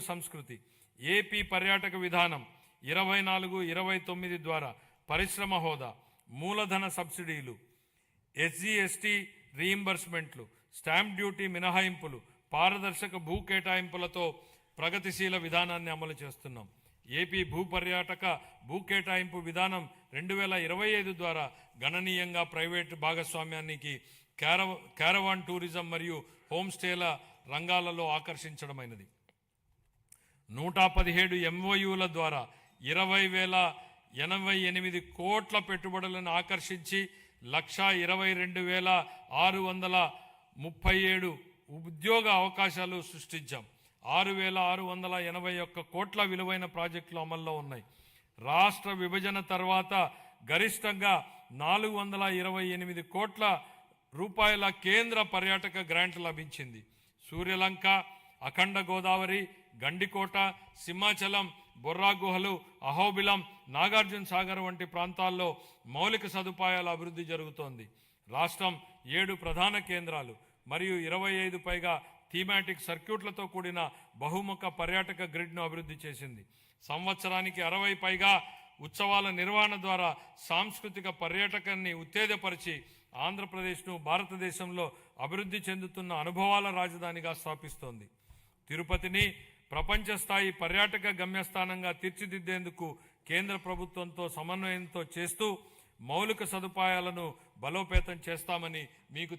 సంస్కృతి ఏపీ పర్యాటక విధానం 24-29 ద్వారా పరిశ్రమ హోదా, మూలధన సబ్సిడీలు, ఎస్జీ ఎస్టీ రీయింబర్స్మెంట్లు, స్టాంప్ డ్యూటీ మినహాయింపులు, పారదర్శక భూ కేటాయింపులతో ప్రగతిశీల విధానాన్ని అమలు చేస్తున్నాం. ఏపీ భూపర్యాటక భూ కేటాయింపు విధానం 2025 ద్వారా గణనీయంగా ప్రైవేటు భాగస్వామ్యానికి క్యారవాన్ టూరిజం మరియు హోమ్ స్టేల రంగాలలో ఆకర్షించడమైనది. 117 MOUల ద్వారా 20,088 కోట్ల పెట్టుబడులను ఆకర్షించి 122,637 ఉద్యోగ అవకాశాలు సృష్టించాం. 6,681 కోట్ల విలువైన ప్రాజెక్టులు అమల్లో ఉన్నాయి. రాష్ట్ర విభజన తర్వాత గరిష్టంగా 428 కోట్ల రూపాయల కేంద్ర పర్యాటక గ్రాంట్ లభించింది. సూర్యలంక, అఖండ గోదావరి, గండికోట, సింహాచలం, బొర్రా గుహలు, అహోబిలం, నాగార్జున సాగర్ వంటి ప్రాంతాల్లో మౌలిక సదుపాయాల అభివృద్ధి జరుగుతోంది. రాష్ట్రం 7 ప్రధాన కేంద్రాలు మరియు 25 పైగా థీమాటిక్ సర్క్యూట్లతో కూడిన బహుముఖ పర్యాటక గ్రిడ్ను అభివృద్ధి చేసింది. సంవత్సరానికి 60 పైగా ఉత్సవాల నిర్వహణ ద్వారా సాంస్కృతిక పర్యాటకాన్ని ఉత్తేజపరిచి ఆంధ్రప్రదేశ్ను భారతదేశంలో అభివృద్ధి చెందుతున్న అనుభవాల రాజధానిగా స్థాపిస్తోంది. తిరుపతిని ప్రపంచ స్థాయి పర్యాటక గమ్యస్థానంగా తీర్చిదిద్దేందుకు కేంద్ర ప్రభుత్వంతో సమన్వయంతో చేస్తూ మౌలిక సదుపాయాలను బలోపేతం చేస్తామని మీకు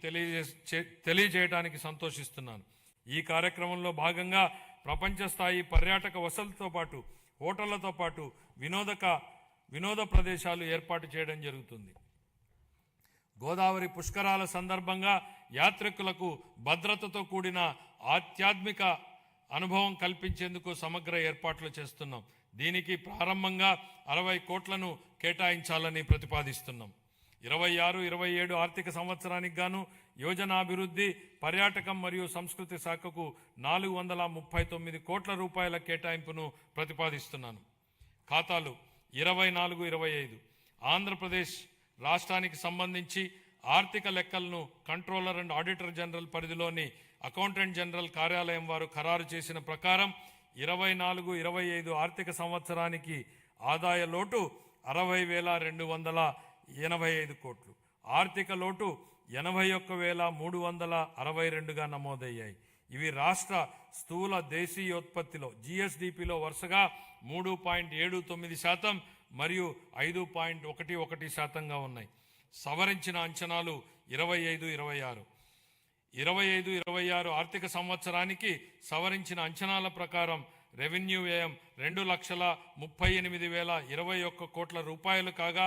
తెలియజేయడానికి సంతోషిస్తున్నాను. ఈ కార్యక్రమంలో భాగంగా ప్రపంచ స్థాయి పర్యాటక వసతులతో పాటు హోటళ్లతో పాటు వినోద ప్రదేశాలు ఏర్పాటు చేయడం జరుగుతుంది. గోదావరి పుష్కరాల సందర్భంగా యాత్రికులకు భద్రతతో కూడిన ఆధ్యాత్మిక అనుభవం కల్పించేందుకు సమగ్ర ఏర్పాట్లు చేస్తున్నాం. దీనికి ప్రారంభంగా 60 కోట్లను కేటాయించాలని ప్రతిపాదిస్తున్నాం. 26-27 ఆర్థిక సంవత్సరానికి గాను యోజనాభివృద్ధి, పర్యాటకం మరియు సంస్కృతి శాఖకు 439 కోట్ల రూపాయల కేటాయింపును ప్రతిపాదిస్తున్నాను. ఖాతాలు 24-25 ఆంధ్రప్రదేశ్ రాష్ట్రానికి సంబంధించి ఆర్థిక లెక్కలను కంట్రోలర్ అండ్ ఆడిటర్ జనరల్ పరిధిలోని అకౌంటెంట్ జనరల్ కార్యాలయం వారు ఖరారు చేసిన ప్రకారం 24-25 ఆర్థిక సంవత్సరానికి ఆదాయ లోటు 60,285 కోట్లు, ఆర్థిక లోటు 81,362గా నమోదయ్యాయి. ఇవి రాష్ట్ర స్థూల దేశీయోత్పత్తిలో GSDPలో వరుసగా 3.79% మరియు 5.11%గా ఉన్నాయి. సవరించిన అంచనాలు 25-26 ఆర్థిక సంవత్సరానికి సవరించిన అంచనాల ప్రకారం రెవెన్యూ వ్యయం 2,38,021 కోట్ల రూపాయలు కాగా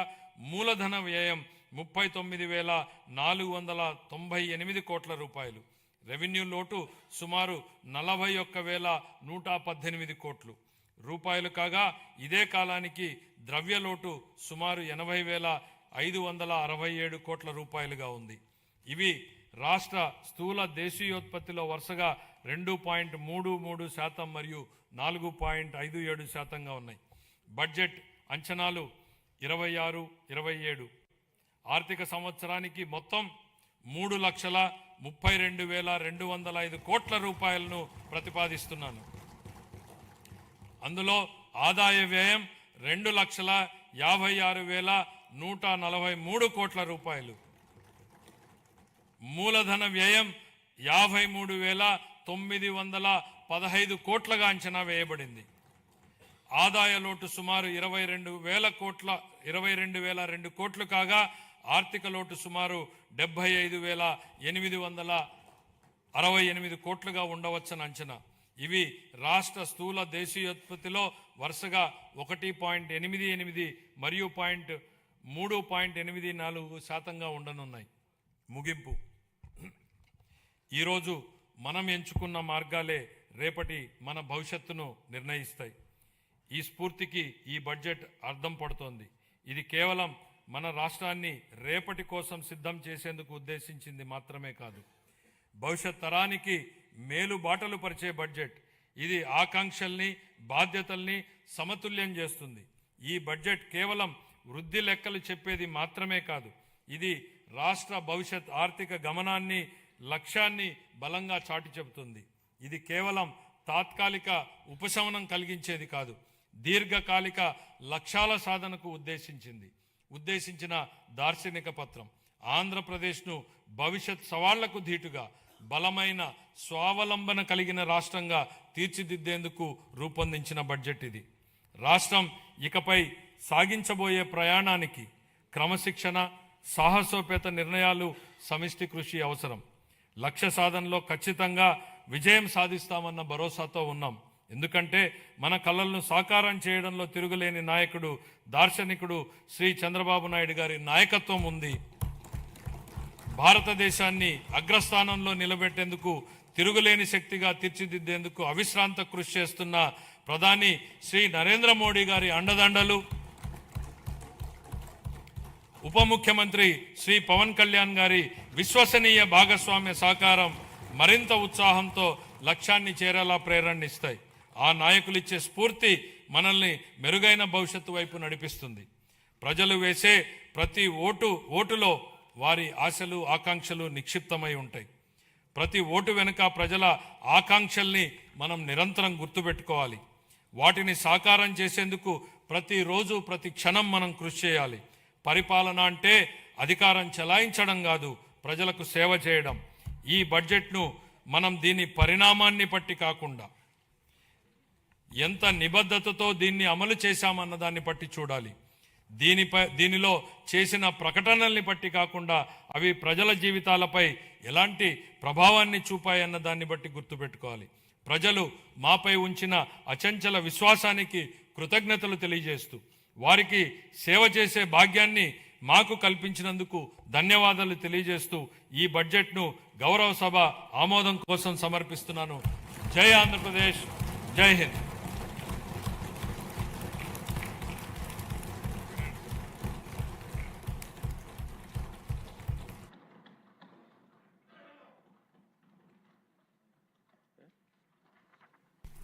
మూలధన వ్యయం 39,498 కోట్ల రూపాయలు. రెవెన్యూ లోటు సుమారు 41,118 కోట్లు రూపాయలు కాగా ఇదే కాలానికి ద్రవ్య లోటు సుమారు 80,567 కోట్ల రూపాయలుగా ఉంది. ఇవి రాష్ట్ర స్థూల దేశీయోత్పత్తిలో వరుసగా 2.33% మరియు 4.57%గా ఉన్నాయి. బడ్జెట్ అంచనాలు 26-27 ఆర్థిక సంవత్సరానికి మొత్తం 3,32,205 కోట్ల రూపాయలను ప్రతిపాదిస్తున్నాను. అందులో ఆదాయ వ్యయం 2,56,143 కోట్ల రూపాయలు, మూలధన వ్యయం 53,915 కోట్లుగా అంచనా వేయబడింది. ఆదాయ లోటు సుమారు 22,002 కోట్లు కాగా ఆర్థిక లోటు సుమారు 75,868 కోట్లుగా ఉండవచ్చని అంచనా. ఇవి రాష్ట్ర స్థూల దేశీయోత్పత్తిలో వరుసగా 1.88 మరియు 3.84%గా ఉండనున్నాయి. ముగింపు. ఈరోజు మనం ఎంచుకున్న మార్గాలే రేపటి మన భవిష్యత్తును నిర్ణయిస్తాయి. ఈ స్ఫూర్తికి ఈ బడ్జెట్ అర్థం పడుతోంది. ఇది కేవలం మన రాష్ట్రాన్ని రేపటి కోసం సిద్ధం చేసేందుకు ఉద్దేశించింది మాత్రమే కాదు, భవిష్యత్ తరానికి మేలు బాటలు పరిచే బడ్జెట్. ఇది ఆకాంక్షల్ని, బాధ్యతల్ని సమతుల్యం చేస్తుంది. ఈ బడ్జెట్ కేవలం వృద్ధి లెక్కలు చెప్పేది మాత్రమే కాదు, ఇది రాష్ట్ర భవిష్యత్ ఆర్థిక గమనాన్ని, లక్ష్యాన్ని బలంగా చాటి చెబుతుంది. ఇది కేవలం తాత్కాలిక ఉపశమనం కలిగించేది కాదు, దీర్ఘకాలిక లక్ష్యాల సాధనకు ఉద్దేశించిన దార్శనిక పత్రం. ఆంధ్రప్రదేశ్ను భవిష్యత్ సవాళ్లకు ధీటుగా బలమైన స్వావలంబన కలిగిన రాష్ట్రంగా తీర్చిదిద్దేందుకు రూపొందించిన బడ్జెట్ ఇది. రాష్ట్రం ఇకపై సాగించబోయే ప్రయాణానికి క్రమశిక్షణ, సాహసోపేత నిర్ణయాలు, సమిష్టి కృషి అవసరం. లక్ష్య సాధనలో ఖచ్చితంగా విజయం సాధిస్తామన్న భరోసాతో ఉన్నాం. ఎందుకంటే మన కలలను సాకారం చేయడంలో తిరుగులేని నాయకుడు, దార్శనికుడు శ్రీ చంద్రబాబు నాయుడు గారి నాయకత్వం ఉంది. భారతదేశాన్ని అగ్రస్థానంలో నిలబెట్టేందుకు, తిరుగులేని శక్తిగా తీర్చిదిద్దేందుకు అవిశ్రాంత కృషి చేస్తున్న ప్రధాని శ్రీ నరేంద్ర మోడీ గారి అండదండలు, ఉప ముఖ్యమంత్రి శ్రీ పవన్ కళ్యాణ్ గారి విశ్వసనీయ భాగస్వామ్య సహకారం మరింత ఉత్సాహంతో లక్ష్యాన్ని చేరేలా ప్రేరణనిస్తాయి. ఆ నాయకులిచ్చే స్ఫూర్తి మనల్ని మెరుగైన భవిష్యత్తు వైపు నడిపిస్తుంది. ప్రజలు వేసే ప్రతి ఓటులో వారి ఆశలు, ఆకాంక్షలు నిక్షిప్తమై ఉంటాయి. ప్రతి ఓటు వెనుక ప్రజల ఆకాంక్షల్ని మనం నిరంతరం గుర్తుపెట్టుకోవాలి. వాటిని సాకారం చేసేందుకు ప్రతిరోజు, ప్రతి క్షణం మనం కృషి చేయాలి. పరిపాలన అంటే అధికారం చెలాయించడం కాదు, ప్రజలకు సేవ చేయడం. ఈ బడ్జెట్ను మనం దీని పరిణామాన్ని బట్టి కాకుండా ఎంత నిబద్ధతతో దీన్ని అమలు చేశామన్న దాన్ని బట్టి చూడాలి. దీనిలో చేసిన ప్రకటనల్ని బట్టి కాకుండా అవి ప్రజల జీవితాలపై ఎలాంటి ప్రభావాన్ని చూపాయన్న దాన్ని బట్టి గుర్తుపెట్టుకోవాలి. ప్రజలు మాపై ఉంచిన అచంచల విశ్వాసానికి కృతజ్ఞతలు తెలియజేస్తూ, వారికి సేవ చేసే భాగ్యాన్ని మాకు కల్పించినందుకు ధన్యవాదాలు తెలియజేస్తూ ఈ బడ్జెట్ను గౌరవ సభ ఆమోదం కోసం సమర్పిస్తున్నాను. జై ఆంధ్రప్రదేశ్, జై హింద్.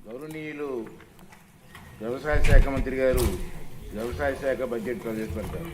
గౌరవనీయులు వ్యవసాయ శాఖ మంత్రి గారు వ్యవసాయ శాఖ బడ్జెట్ ప్రవేశపెడతారు.